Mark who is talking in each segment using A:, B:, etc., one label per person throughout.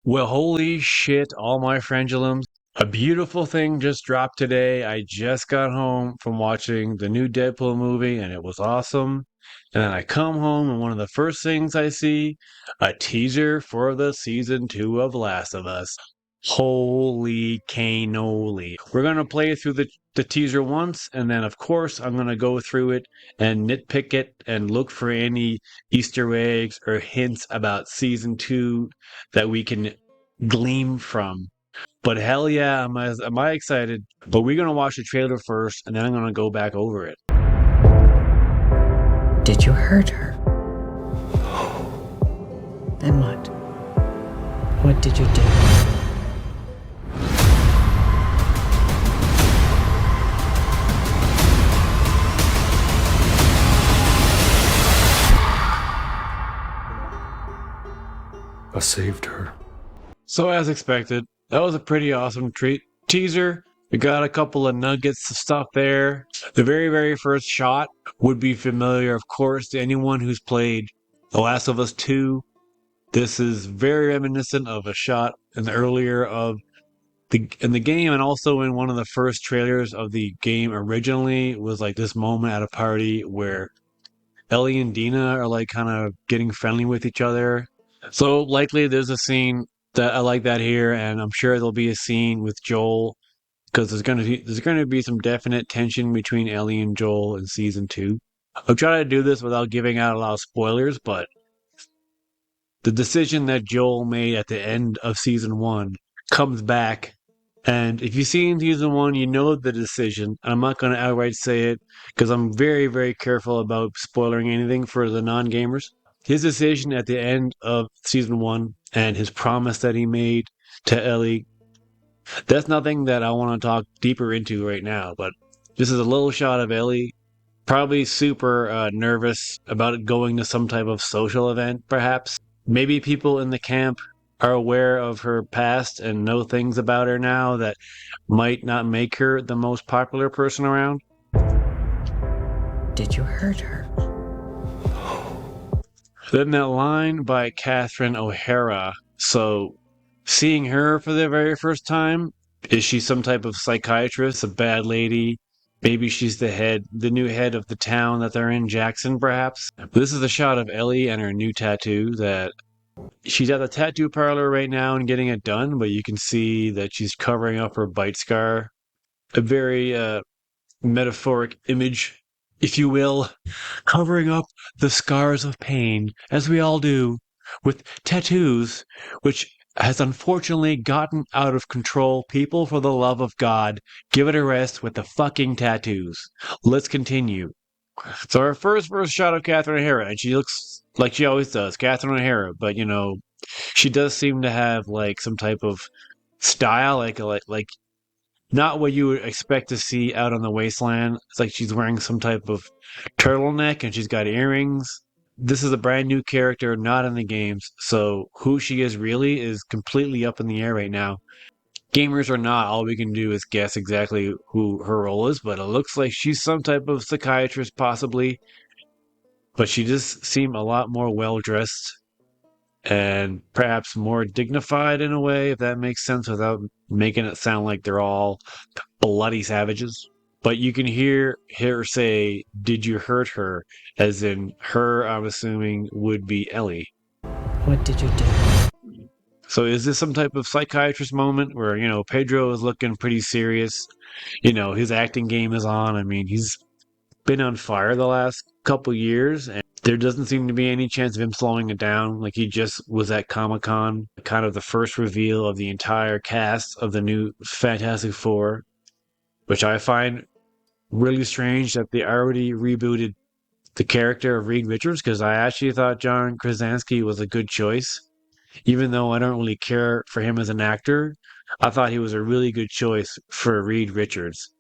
A: Well, holy shit, all my frangulums. A beautiful thing just dropped today. I just got home from watching the new Deadpool movie and it was awesome. And then I come home and one of the first things I see, a teaser for the season 2 of Last of Us. Holy cannoli. We're going to play through the teaser once, and then, of course, I'm going to go through it and nitpick it and look for any Easter eggs or hints about season 2 that we can glean from. But hell yeah, am I excited. But we're going to watch the trailer first, and then I'm going to go back over it.
B: Did you hurt her? Then what? What did you do?
C: I saved her.
A: So, as expected, that was a pretty awesome teaser. We got a couple of nuggets of stuff there. The very first shot would be familiar, of course, to anyone who's played The Last of Us 2. This is very reminiscent of a shot in the earlier of in the game, and also in one of the first trailers of the game originally was like this moment at a party where Ellie and Dina are like kind of getting friendly with each other. So likely there's a scene that I like that here, and I'm sure there'll be a scene with Joel because there's going to be some definite tension between Ellie and Joel in season 2. I'm trying to do this without giving out a lot of spoilers, but the decision that Joel made at the end of season 1 comes back. And if you've seen season 1, you know the decision. I'm not going to outright say it because I'm very careful about spoiling anything for the non gamers. His decision at the end of season 1 and his promise that he made to Ellie, that's nothing that I want to talk deeper into right now. But this is a little shot of Ellie, probably super nervous about going to some type of social event, perhaps. Maybe people in the camp are aware of her past and know things about her now that might not make her the most popular person around.
B: Did you hurt her?
A: Then that line by Catherine O'Hara. So, seeing her for the very first time, is she some type of psychiatrist, a bad lady? Maybe she's the new head of the town that they're in, Jackson, perhaps? This is a shot of Ellie and her new tattoo that she's at the tattoo parlor right now and getting it done, but you can see that she's covering up her bite scar. A very metaphoric image, if you will, covering up the scars of pain, as we all do, with tattoos, which has unfortunately gotten out of control. People, for the love of God, give it a rest with the fucking tattoos. Let's continue. So our first shot of Catherine O'Hara, and she looks like she always does, Catherine O'Hara, but she does seem to have like some type of style, like not what you would expect to see out on the wasteland. It's like she's wearing some type of turtleneck and she's got earrings. This is a brand new character, not in the games, so who she is really is completely up in the air right now. Gamers or not, all we can do is guess exactly who her role is, but it looks like she's some type of psychiatrist, possibly. But she does seem a lot more well dressed and perhaps more dignified in a way, if that makes sense, without making it sound like they're all bloody savages. But you can hear her say, "Did you hurt her?" As in, her, I'm assuming, would be Ellie.
B: What did you do?
A: So is this some type of psychiatrist moment where, Pedro is looking pretty serious? His acting game is on. I mean, he's been on fire the last couple years, and there doesn't seem to be any chance of him slowing it down. Like he just was at Comic-Con, kind of the first reveal of the entire cast of the new Fantastic Four, which I find really strange that they already rebooted the character of Reed Richards, because I actually thought John Krasinski was a good choice. Even though I don't really care for him as an actor, I thought he was a really good choice for Reed Richards.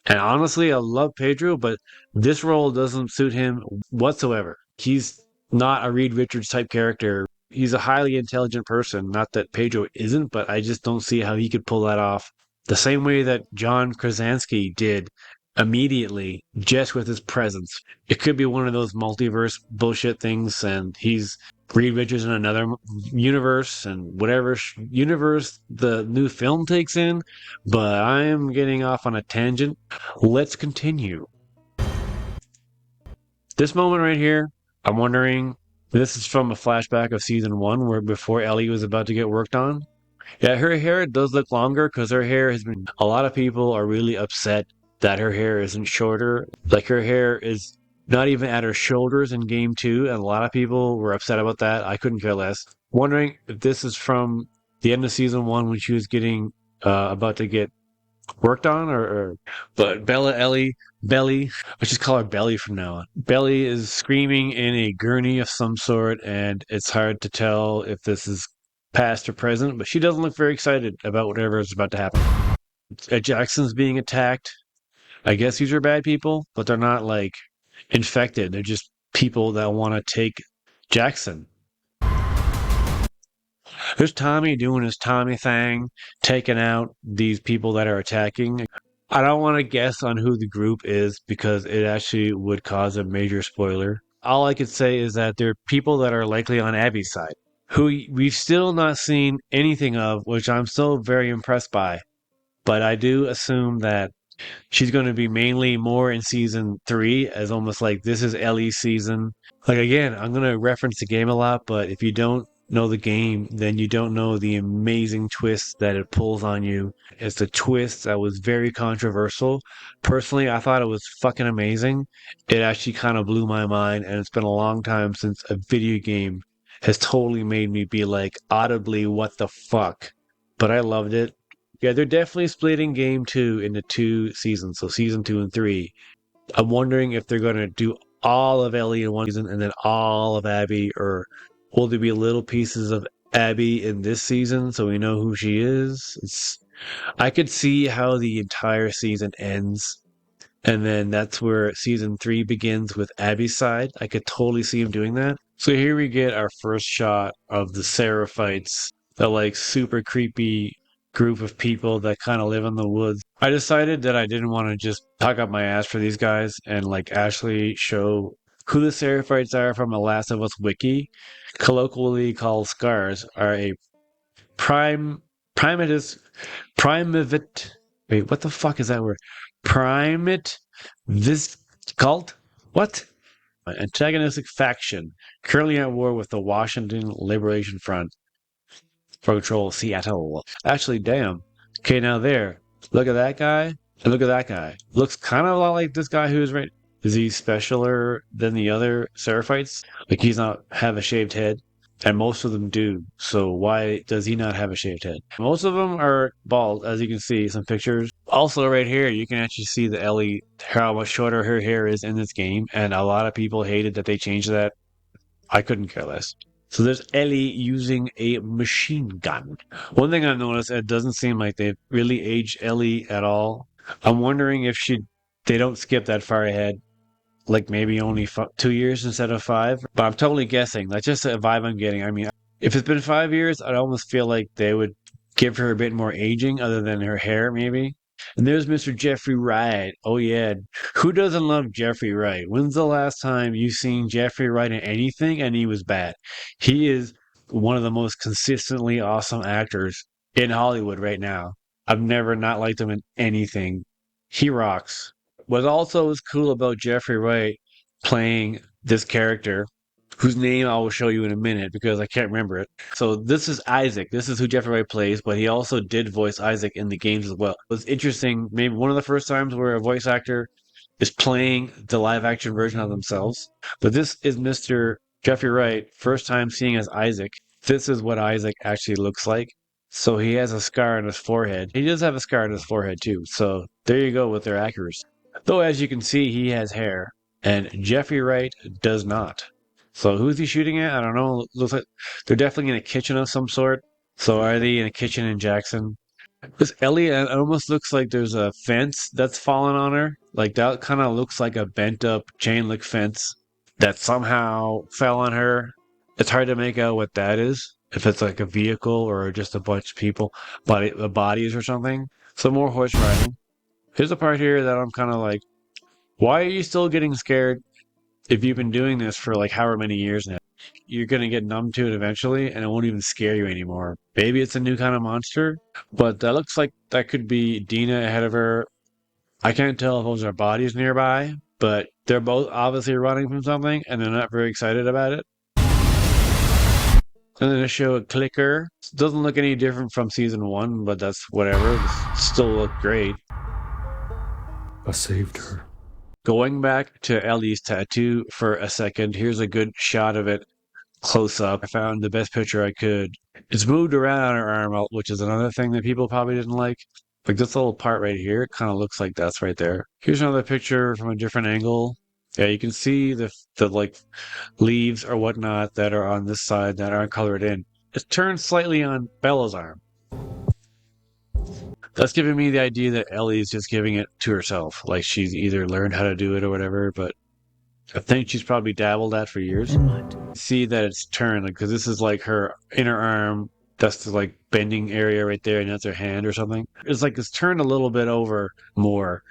A: And honestly, I love Pedro, but this role doesn't suit him whatsoever. He's not a Reed Richards type character. He's a highly intelligent person. Not that Pedro isn't, but I just don't see how he could pull that off the same way that John Krasinski did immediately, just with his presence. It could be one of those multiverse bullshit things, and he's Reed Richards in another universe, and whatever universe the new film takes in. But I am getting off on a tangent. Let's continue. This moment right here, I'm wondering. This is from a flashback of season 1, where before Ellie was about to get worked on. Yeah, her hair does look longer because her hair has been. A lot of people are really upset that her hair isn't shorter. Like her hair is not even at her shoulders in game 2, and a lot of people were upset about that. I couldn't care less. Wondering if this is from the end of season 1 when she was getting about to get worked on, but Belly, let's just call her Belly from now on. Belly is screaming in a gurney of some sort, and it's hard to tell if this is past or present, but she doesn't look very excited about whatever is about to happen. Jackson's being attacked. I guess these are bad people, but they're not like infected. They're just people that want to take Jackson. There's Tommy doing his Tommy thing, taking out these people that are attacking. I don't want to guess on who the group is because it actually would cause a major spoiler. All I could say is that there are people that are likely on Abby's side, who we've still not seen anything of, which I'm still very impressed by. But I do assume that she's going to be mainly more in season 3, as almost like this is Ellie's season. Like, again, I'm going to reference the game a lot, but if you don't know the game, then you don't know the amazing twist that it pulls on you. It's a twist that was very controversial. Personally, I thought it was fucking amazing. It actually kind of blew my mind, and it's been a long time since a video game has totally made me be like audibly, what the fuck? But I loved it. Yeah, they're definitely splitting game 2 into 2 seasons, so season 2 and 3. I'm wondering if they're going to do all of Ellie in one season and then all of Abby, or will there be little pieces of Abby in this season so we know who she is? I could see how the entire season ends, and then that's where season 3 begins with Abby's side. I could totally see him doing that. So here we get our first shot of the Seraphites, the like super creepy group of people that kind of live in the woods. I decided that I didn't want to just talk up my ass for these guys and like actually show who the Seraphites are from a Last of Us wiki. Colloquially called Scars, are a primatus primivate. Wait, what the fuck is that word? Primate this cult? What? An antagonistic faction currently at war with the Washington Liberation Front for control of Seattle. Actually, damn. Okay, now there. Look at that guy. And look at that guy. Looks kind of a lot like this guy who's right. Is he specialer than the other Seraphites? Like he's not have a shaved head? And most of them do. So why does he not have a shaved head? Most of them are bald, as you can see some pictures. Also, right here, you can actually see the Ellie, how much shorter her hair is in this game. And a lot of people hated that they changed that. I couldn't care less. So there's Ellie using a machine gun. One thing I've noticed, it doesn't seem like they've really aged Ellie at all. I'm wondering if they don't skip that far ahead, like maybe only 2 years instead of 5. But I'm totally guessing. That's just a vibe I'm getting. I mean, if it's been 5 years, I'd almost feel like they would give her a bit more aging other than her hair, maybe. And there's Mr. Jeffrey Wright. Oh, yeah. Who doesn't love Jeffrey Wright? When's the last time you've seen Jeffrey Wright in anything and he was bad? He is one of the most consistently awesome actors in Hollywood right now. I've never not liked him in anything. He rocks. What also is cool about Jeffrey Wright playing this character, whose name I will show you in a minute because I can't remember it. So this is Isaac. This is who Jeffrey Wright plays, but he also did voice Isaac in the games as well. It was interesting. Maybe one of the first times where a voice actor is playing the live action version of themselves. But this is Mr. Jeffrey Wright, first time seeing as Isaac. This is what Isaac actually looks like. So he has a scar on his forehead. He does have a scar on his forehead too. So there you go with their accuracy. Though as you can see, he has hair, and Jeffrey Wright does not. So who's he shooting at? I don't know. Looks like they're definitely in a kitchen of some sort. So are they in a kitchen in Jackson? This Ellie, it almost looks like there's a fence that's fallen on her. Like that kind of looks like a bent up chain link fence that somehow fell on her. It's hard to make out what that is. If it's like a vehicle or just a bunch of people, bodies or something. Some more horse riding. Here's a part here that I'm kind of like, why are you still getting scared if you've been doing this for like however many years now? you're gonna get numb to it eventually, and it won't even scare you anymore. Maybe it's a new kind of monster, but that looks like that could be Dina ahead of her. I can't tell if those are bodies nearby, but they're both obviously running from something, and they're not very excited about it. And then they show a clicker. Doesn't look any different from season 1, but that's whatever. It still look great.
C: I saved her.
A: Going back to Ellie's tattoo for a second, here's a good shot of it close up. I found the best picture I could. It's moved around on her arm, which is another thing that people probably didn't like. Like this little part right here, it kind of looks like that's right there. Here's another picture from a different angle. Yeah, you can see the like leaves or whatnot that are on this side that aren't colored in. It's turned slightly on Bella's arm. That's giving me the idea that Ellie's just giving it to herself. Like she's either learned how to do it or whatever, but I think she's probably dabbled that for years.
B: And what?
A: See that it's turned, because this is like her inner arm. That's the like bending area right there, and that's her hand or something. It's like it's turned a little bit over more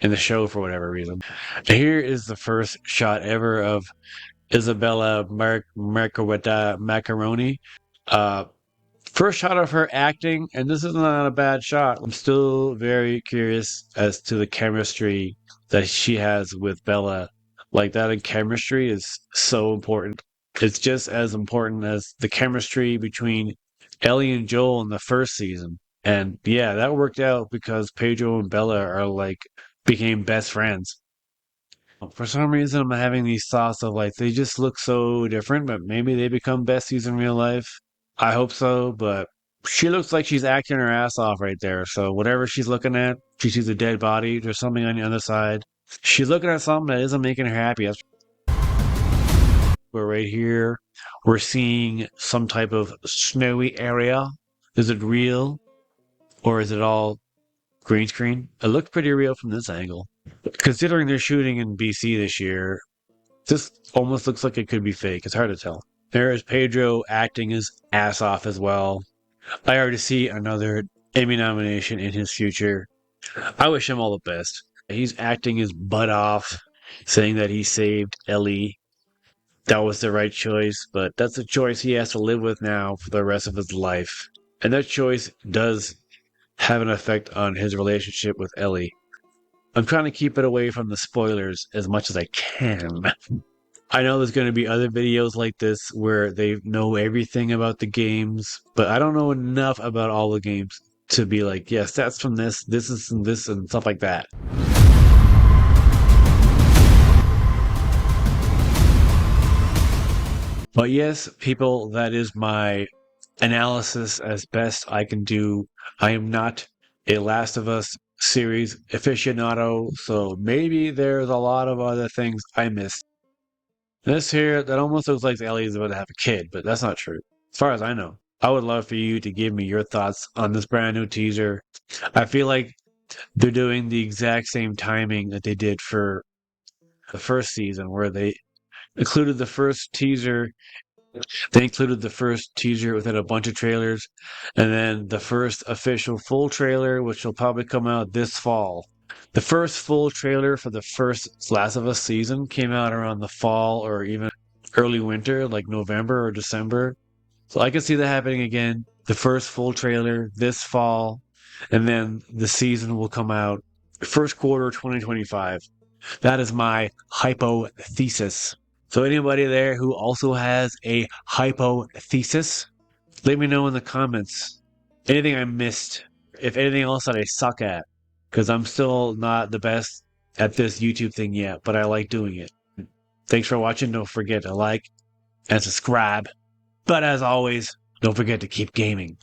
A: in the show for whatever reason. Here is the first shot ever of Isabella Margarita Macaroni. First shot of her acting, and this is not a bad shot. I'm still very curious as to the chemistry that she has with Bella. Like that in chemistry is so important. It's just as important as the chemistry between Ellie and Joel in the first season. And yeah, that worked out because Pedro and Bella are like became best friends. For some reason, I'm having these thoughts of like they just look so different, but maybe they become besties in real life. I hope so, but she looks like she's acting her ass off right there. So whatever she's looking at, she sees a dead body. There's something on the other side. She's looking at something that isn't making her happy. We're right here. We're seeing some type of snowy area. Is it real, or is it all green screen? It looked pretty real from this angle. Considering they're shooting in BC this year, this almost looks like it could be fake. It's hard to tell. There is Pedro acting his ass off as well. I already see another Emmy nomination in his future. I wish him all the best. He's acting his butt off, saying that he saved Ellie. That was the right choice, but that's a choice he has to live with now for the rest of his life. And that choice does have an effect on his relationship with Ellie. I'm trying to keep it away from the spoilers as much as I can. I know there's going to be other videos like this where they know everything about the games, but I don't know enough about all the games to be like, yes, that's from this is from this, and stuff like that. But yes, people, that is my analysis as best I can do. I am not a Last of Us series aficionado, so maybe there's a lot of other things I missed. This here, that almost looks like Ellie is about to have a kid, but that's not true. As far as I know. I would love for you to give me your thoughts on this brand new teaser. I feel like they're doing the exact same timing that they did for the first season, where they included the first teaser. They included the first teaser within a bunch of trailers, and then the first official full trailer, which will probably come out this fall. The first full trailer for the first Last of Us season came out around the fall or even early winter, like November or December. So I can see that happening again. The first full trailer this fall, and then the season will come out first quarter 2025. That is my hypothesis. So anybody there who also has a hypothesis, let me know in the comments. Anything I missed, if anything else that I suck at, because I'm still not the best at this YouTube thing yet, but I like doing it. Thanks for watching. Don't forget to like and subscribe. But as always, don't forget to keep gaming.